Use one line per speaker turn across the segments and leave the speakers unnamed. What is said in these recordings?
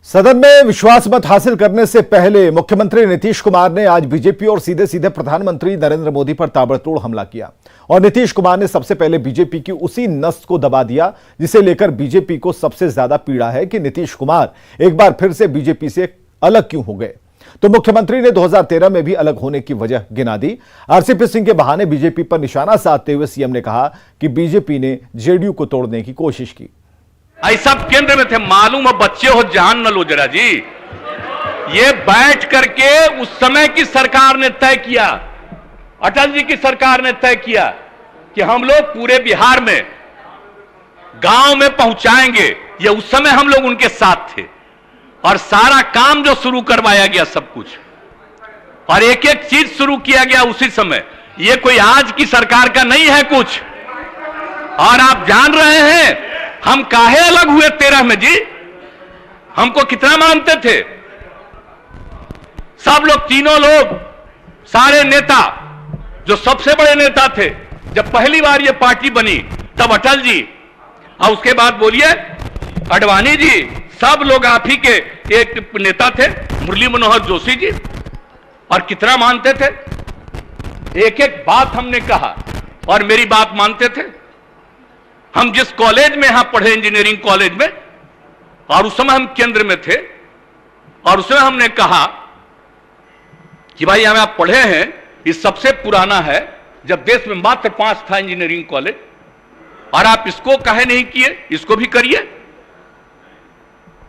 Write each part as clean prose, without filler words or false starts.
सदन में विश्वास मत हासिल करने से पहले मुख्यमंत्री नीतीश कुमार ने आज बीजेपी और सीधे सीधे प्रधानमंत्री नरेंद्र मोदी पर ताबड़तोड़ हमला किया और नीतीश कुमार ने सबसे पहले बीजेपी की उसी नस को दबा दिया जिसे लेकर बीजेपी को सबसे ज्यादा पीड़ा है कि नीतीश कुमार एक बार फिर से बीजेपी से अलग क्यों हो गए। तो मुख्यमंत्री ने 2013 में भी अलग होने की वजह गिना दी। आरसीपी सिंह के बहाने बीजेपी पर निशाना साधते हुए सीएम ने कहा कि बीजेपी ने जेडीयू को तोड़ने की कोशिश की।
सब केंद्र में थे, मालूम है बच्चे हो जान न लो जरा जी। ये बैठ करके उस समय की सरकार ने तय किया, अटल जी की सरकार ने तय किया कि हम लोग पूरे बिहार में गांव में पहुंचाएंगे। ये उस समय हम लोग उनके साथ थे और सारा काम जो शुरू करवाया गया सब कुछ और एक एक चीज शुरू किया गया उसी समय। ये कोई आज की सरकार का नहीं है कुछ। और आप जान रहे हैं हम काहे अलग हुए 13 में जी? हमको कितना मानते थे सब लोग, तीनों लोग, सारे नेता जो सबसे बड़े नेता थे। जब पहली बार ये पार्टी बनी तब अटल जी और उसके बाद बोलिए आडवाणी जी, सब लोग आप ही के एक नेता थे, मुरली मनोहर जोशी जी, और कितना मानते थे। एक एक बात हमने कहा और मेरी बात मानते थे। हम जिस कॉलेज में यहां पढ़े, इंजीनियरिंग कॉलेज में, और उस समय हम केंद्र में थे और उसमें हमने कहा कि भाई हमें आप पढ़े हैं, ये सबसे पुराना है, जब देश में मात्र 5 था इंजीनियरिंग कॉलेज, और आप इसको काहे नहीं किए, इसको भी करिए।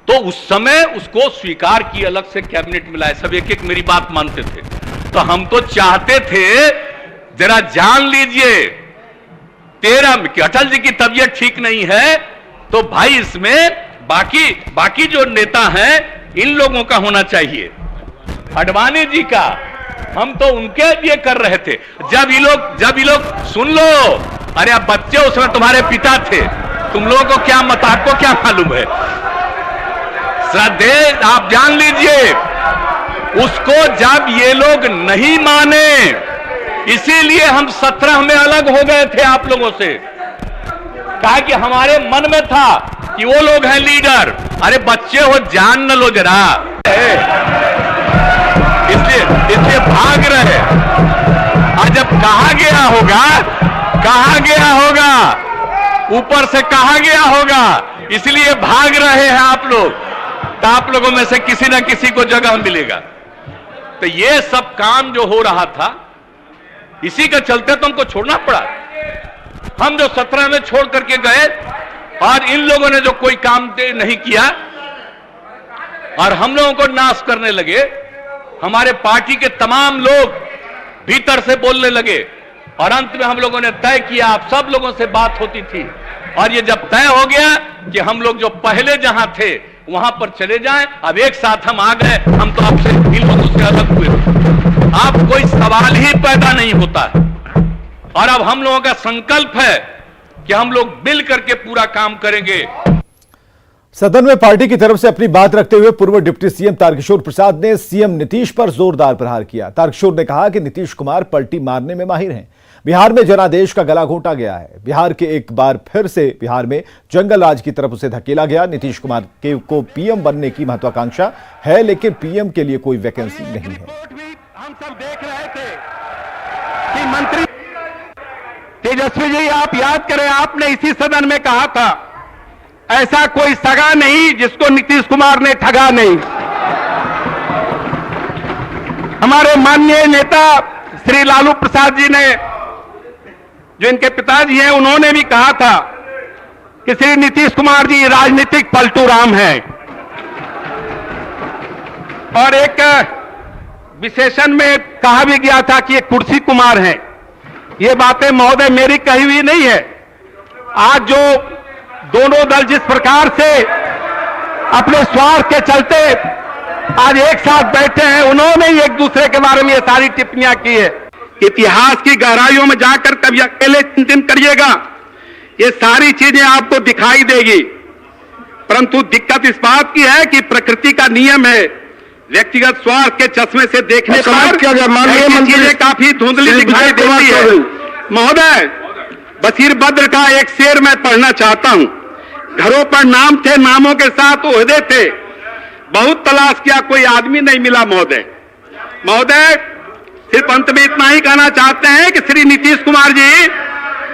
तो उस समय उसको स्वीकार किए, अलग से कैबिनेट मिला, सब एक एक मेरी बात मानते थे। तो हम तो चाहते थे जरा जान लीजिए 13 में कि अटल जी की तबीयत ठीक नहीं है तो भाई इसमें बाकी जो नेता हैं इन लोगों का होना चाहिए। आडवाणी जी का हम तो उनके लिए कर रहे थे। जब ये लोग सुन लो, अरे आप बच्चे उसमें तुम्हारे पिता थे, तुम लोगों को क्या मत, आपको क्या मालूम है। श्रद्धे आप जान लीजिए उसको, जब ये लोग नहीं माने इसीलिए हम 17 में अलग हो गए थे आप लोगों से। कहा कि हमारे मन में था कि वो लोग हैं लीडर। अरे बच्चे हो जान न लो जरा, इसलिए भाग रहे। और जब कहा गया होगा ऊपर से कहा गया होगा, इसलिए भाग रहे हैं आप लोग। तो आप लोगों में से किसी ना किसी को जगह मिलेगा। तो ये सब काम जो हो रहा था इसी के चलते तो हमको छोड़ना पड़ा। हम जो 17 में छोड़ करके गए और इन लोगों ने जो कोई काम नहीं किया और हम लोगों को नाश करने लगे, हमारे पार्टी के तमाम लोग भीतर से बोलने लगे और अंत में हम लोगों ने तय किया, आप सब लोगों से बात होती थी और ये जब तय हो गया कि हम लोग जो पहले जहां थे वहां पर चले जाएं, अब एक साथ हम आ गए, हम तो आपसे इन लोगों से अलग हुए। आप कोई सवाल ही पैदा नहीं होता है। और अब हम लोगों का संकल्प है कि हम लोग मिल करके पूरा काम करेंगे।
सदन में पार्टी की तरफ से अपनी बात रखते हुए पूर्व डिप्टी सीएम तारकिशोर प्रसाद ने सीएम नीतीश पर जोरदार प्रहार किया। तारकिशोर ने कहा कि नीतीश कुमार पलटी मारने में माहिर हैं। बिहार में जनादेश का गला घोंटा गया है। बिहार के एक बार फिर से बिहार में जंगल राज की तरफ उसे धकेला गया। नीतीश कुमार को पीएम बनने की महत्वाकांक्षा है, लेकिन पीएम के लिए कोई वैकेंसी नहीं है।
हम सब देख रहे थे कि मंत्री तेजस्वी जी, आप याद करें, आपने इसी सदन में कहा था ऐसा कोई सगा नहीं जिसको नीतीश कुमार ने ठगा नहीं। हमारे माननीय नेता श्री लालू प्रसाद जी ने, जो इनके पिताजी हैं, उन्होंने भी कहा था कि श्री नीतीश कुमार जी राजनीतिक पलटू राम हैं। और एक विशेषण में कहा भी गया था कि ये कुर्सी कुमार हैं। ये बातें महोदय मेरी कही हुई नहीं है। आज जो दोनों दल जिस प्रकार से अपने स्वार्थ के चलते आज एक साथ बैठे हैं, उन्होंने ही एक दूसरे के बारे में ये सारी टिप्पणियां की है। इतिहास की गहराइयों में जाकर कभी अकेले चिंतन करिएगा, ये सारी चीजें आपको दिखाई देगी। परंतु दिक्कत इस बात की है कि प्रकृति का नियम है, व्यक्तिगत स्वार्थ के चश्मे से देखने पर चीजें काफी धुंधली दिखाई देती है। महोदय, बशीर बद्र का एक शेर मैं पढ़ना चाहता हूं। घरों पर नाम थे, नामों के साथ ओहदे थे, बहुत तलाश किया, कोई आदमी नहीं मिला महोदय। महोदय सिर्फ अंत में इतना ही कहना चाहते हैं कि श्री नीतीश कुमार जी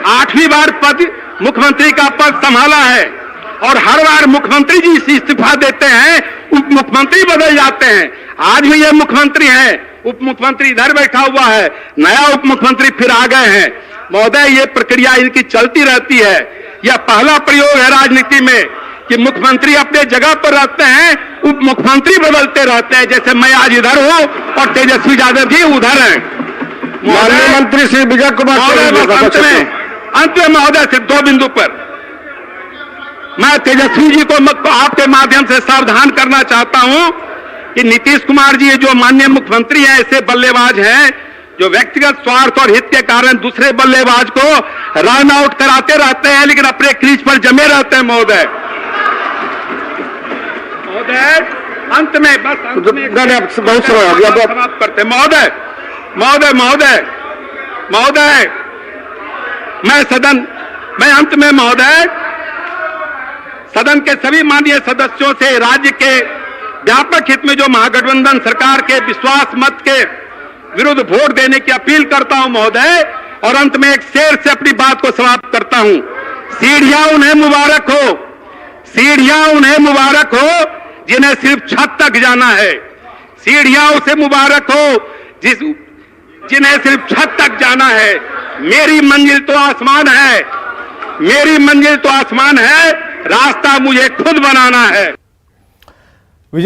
8वीं बार पद मुख्यमंत्री का पद संभाला है और हर बार मुख्यमंत्री जी इस्तीफा देते हैं, उप मुख्यमंत्री बदल जाते हैं। आज भी ये मुख्यमंत्री हैं, उप मुख्यमंत्री इधर बैठा हुआ है, नया उप मुख्यमंत्री फिर आ गए हैं। महोदय ये प्रक्रिया इनकी चलती रहती है। यह पहला प्रयोग है राजनीति में कि मुख्यमंत्री अपने जगह पर रहते हैं, उप मुख्यमंत्री बदलते रहते हैं। जैसे मैं आज इधर हूं और तेजस्वी यादव जी उधर हैं।
माननीय मंत्री श्री विजय कुमार
अंत में महोदय सिर्फ 2 बिंदु पर मैं तेजस्वी जी को आपके माध्यम से सावधान करना चाहता हूं कि नीतीश कुमार जी जो माननीय मुख्यमंत्री हैं ऐसे बल्लेबाज हैं जो व्यक्तिगत स्वार्थ और हित के कारण दूसरे बल्लेबाज को रन आउट कराते रहते हैं, लेकिन अपने क्रीज पर जमे रहते हैं। महोदय अंत में बस
बहुत समय हो गया,
समाप्त करते हैं। महोदय महोदय महोदय महोदय मैं अंत में महोदय सदन के सभी माननीय सदस्यों से राज्य के व्यापक हित में जो महागठबंधन सरकार के विश्वास मत के विरुद्ध वोट देने की अपील करता हूं महोदय। और अंत में एक शेर से अपनी बात को समाप्त करता हूं। सीढ़ियां उन्हें मुबारक हो, सीढ़ियां उन्हें मुबारक हो जिन्हें सिर्फ छत तक जाना है। सीढ़ियां उसे मुबारक हो जिन्हें सिर्फ छत तक जाना है। मेरी मंजिल तो आसमान है, मेरी मंजिल तो आसमान है, रास्ता मुझे खुद बनाना है।